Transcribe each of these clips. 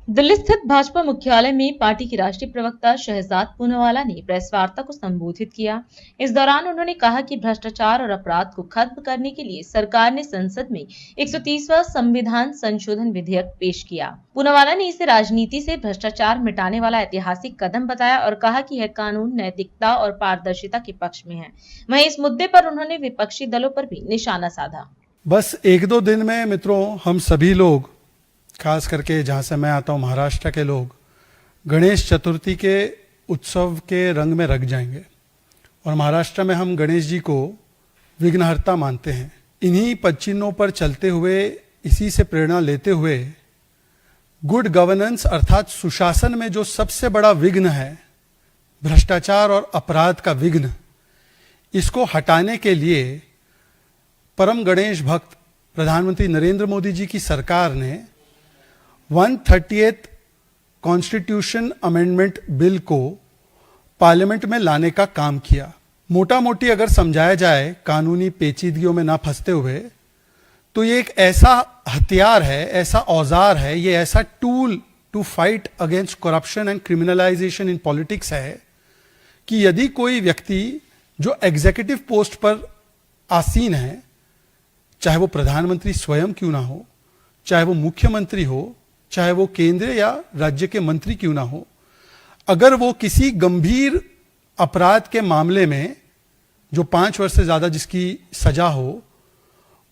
दिल्ली स्थित भाजपा मुख्यालय में पार्टी की राष्ट्रीय प्रवक्ता शहजाद पूनावाला ने प्रेस वार्ता को संबोधित किया। इस दौरान उन्होंने कहा कि भ्रष्टाचार और अपराध को खत्म करने के लिए सरकार ने संसद में 130वां संविधान संशोधन विधेयक पेश किया। पूनावाला ने इसे राजनीति से भ्रष्टाचार मिटाने वाला ऐतिहासिक कदम बताया और कहा कि यह कानून नैतिकता और पारदर्शिता के पक्ष में है। वहीं इस मुद्दे पर उन्होंने विपक्षी दलों पर भी निशाना साधा। बस एक दो दिन में मित्रों, हम सभी लोग, खास करके जहाँ से मैं आता हूँ महाराष्ट्र के लोग, गणेश चतुर्थी के उत्सव के रंग में रंग जाएंगे। और महाराष्ट्र में हम गणेश जी को विघ्नहर्ता मानते हैं। इन्हीं पदचिन्हों पर चलते हुए, इसी से प्रेरणा लेते हुए, गुड गवर्नेंस अर्थात सुशासन में जो सबसे बड़ा विघ्न है, भ्रष्टाचार और अपराध का विघ्न, इसको हटाने के लिए परम गणेश भक्त प्रधानमंत्री नरेंद्र मोदी जी की सरकार ने 130th कॉन्स्टिट्यूशन अमेंडमेंट बिल को पार्लियामेंट में लाने का काम किया। मोटा मोटी अगर समझाया जाए, कानूनी पेचीदगियों में ना फंसते हुए, तो ये एक ऐसा हथियार है, ऐसा औजार है, ये ऐसा tool to fight against corruption and criminalisation in politics है कि यदि कोई व्यक्ति जो एग्जीक्यूटिव पोस्ट पर आसीन है, चाहे वो प्रधानमंत्री स्वयं क्यों ना हो, चाहे वो मुख्यमंत्री हो, चाहे वो केंद्र या राज्य के मंत्री क्यों ना हो, अगर वो किसी गंभीर अपराध के मामले में, जो 5 वर्ष से ज्यादा जिसकी सजा हो,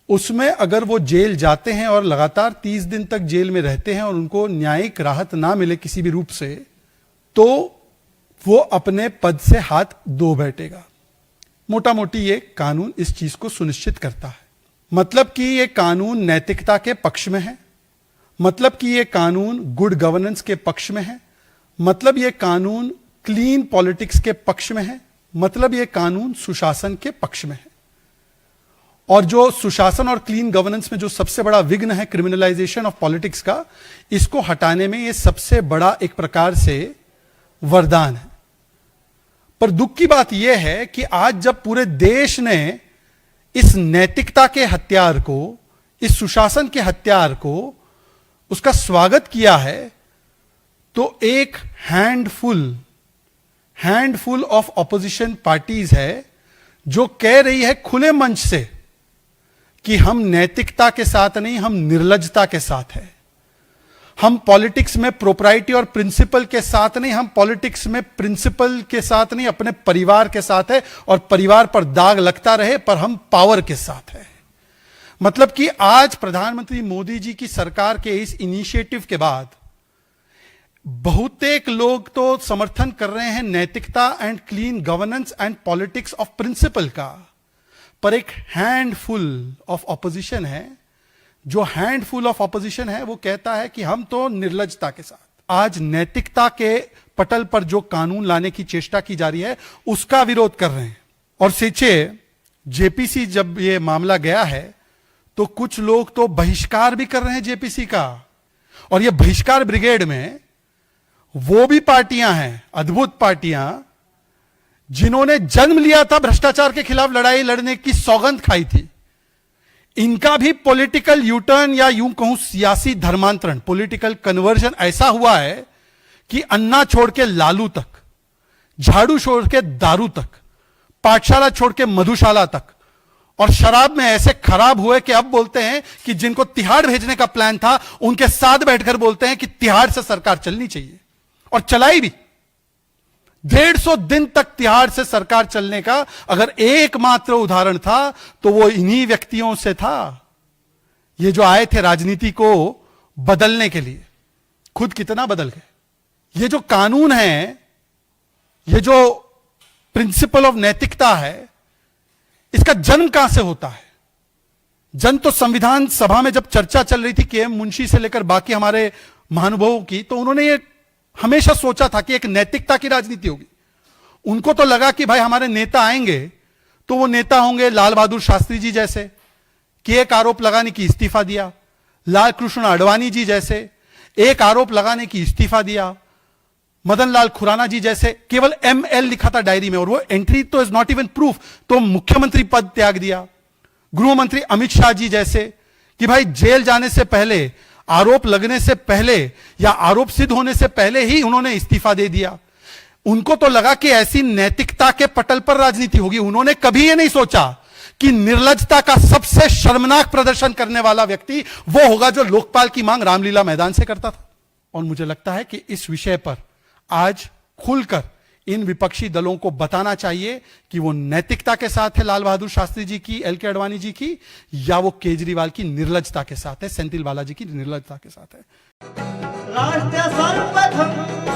उसमें अगर वो जेल जाते हैं और लगातार 30 दिन तक जेल में रहते हैं और उनको न्यायिक राहत ना मिले किसी भी रूप से, तो वो अपने पद से हाथ धो बैठेगा। मोटा मोटी ये कानून इस चीज को सुनिश्चित करता है। मतलब कि ये कानून नैतिकता के पक्ष में है, मतलब कि ये कानून गुड गवर्नेंस के पक्ष में है, मतलब ये कानून क्लीन पॉलिटिक्स के पक्ष में है, मतलब ये कानून सुशासन के पक्ष में है। और जो सुशासन और क्लीन गवर्नेंस में जो सबसे बड़ा विघ्न है, क्रिमिनलाइजेशन ऑफ पॉलिटिक्स का, इसको हटाने में ये सबसे बड़ा एक प्रकार से वरदान है। पर दुख की बात यह है कि आज जब पूरे देश ने इस नैतिकता के हथियार को, इस सुशासन के हथियार को, उसका स्वागत किया है, तो एक हैंडफुल ऑफ ऑपोजिशन पार्टीज है जो कह रही है खुले मंच से कि हम नैतिकता के साथ नहीं, हम निर्लज्जता के साथ है। हम पॉलिटिक्स में प्रोप्राइटी और प्रिंसिपल के साथ नहीं, हम पॉलिटिक्स में प्रिंसिपल के साथ नहीं, अपने परिवार के साथ है, और परिवार पर दाग लगता रहे, पर हम पावर के साथ है। मतलब कि आज प्रधानमंत्री मोदी जी की सरकार के इस इनिशिएटिव के बाद बहुतेक लोग तो समर्थन कर रहे हैं नैतिकता and clean governance and politics of principle का, पर एक हैंडफुल ऑफ ऑपोजिशन है, जो हैंडफुल ऑफ ऑपोजिशन है वो कहता है कि हम तो निर्लज्जता के साथ। आज नैतिकता के पटल पर जो कानून लाने की चेष्टा की जा रही है, उसका विरोध कर रहे हैं। और सीचे जेपीसी जब ये मामला गया है, तो कुछ लोग तो बहिष्कार भी कर रहे हैं जेपीसी का। और ये बहिष्कार ब्रिगेड में वो भी पार्टियां हैं, अद्भुत पार्टियां, जिन्होंने जन्म लिया था भ्रष्टाचार के खिलाफ लड़ाई लड़ने की, सौगंध खाई थी। इनका भी पॉलिटिकल यूटर्न, या यूं कहूं सियासी धर्मांतरण, पॉलिटिकल कन्वर्जन ऐसा हुआ है कि अन्ना छोड़ के लालू तक, झाड़ू छोड़ के दारू तक, पाठशाला छोड़ के मधुशाला तक, और शराब में ऐसे खराब हुए कि अब बोलते हैं कि जिनको तिहाड़ भेजने का प्लान था, उनके साथ बैठकर बोलते हैं कि तिहाड़ से सरकार चलनी चाहिए, और चलाई भी। 150 दिन तक तिहाड़ से सरकार चलने का अगर एकमात्र उदाहरण था, तो वो इन्हीं व्यक्तियों से था, ये जो आए थे राजनीति को बदलने के लिए। खुद कितना बदल गए। ये जो कानून है, ये जो प्रिंसिपल ऑफ नैतिकता है, इसका जन्म कहां से होता है? जन्म तो संविधान सभा में जब चर्चा चल रही थी के एम मुंशी से लेकर बाकी हमारे महानुभावों की, तो उन्होंने ये हमेशा सोचा था कि एक नैतिकता की राजनीति होगी। उनको तो लगा कि भाई हमारे नेता आएंगे तो वो नेता होंगे लाल बहादुर शास्त्री जी जैसे, कि एक आरोप लगाने की इस्तीफा दिया, लाल कृष्ण आडवाणी जी जैसे एक आरोप लगाने की इस्तीफा दिया, मदन लाल खुराना जी जैसे केवल ML लिखा था डायरी में, और वो एंट्री तो इज नॉट इवन प्रूफ, तो मुख्यमंत्री पद त्याग दिया। गृह मंत्री अमित शाह जी जैसे कि भाई जेल जाने से पहले आरोप लगने से पहले या आरोप सिद्ध होने से पहले ही उन्होंने इस्तीफा दे दिया। उनको तो लगा कि ऐसी नैतिकता के पटल पर राजनीति होगी। उन्होंने कभी यह नहीं सोचा कि निर्लज्जता का सबसे शर्मनाक प्रदर्शन करने वाला व्यक्ति वो होगा जो लोकपाल की मांग रामलीला मैदान से करता था। और मुझे लगता है कि इस विषय पर आज खुलकर इन विपक्षी दलों को बताना चाहिए कि वो नैतिकता के साथ है लाल बहादुर शास्त्री जी की, एल के अडवाणी जी की, या वो केजरीवाल की निर्लज्जता के साथ है, सेंथिल बालाजी की निर्लज्जता के साथ है। राष्ट्र सर्वप्रथम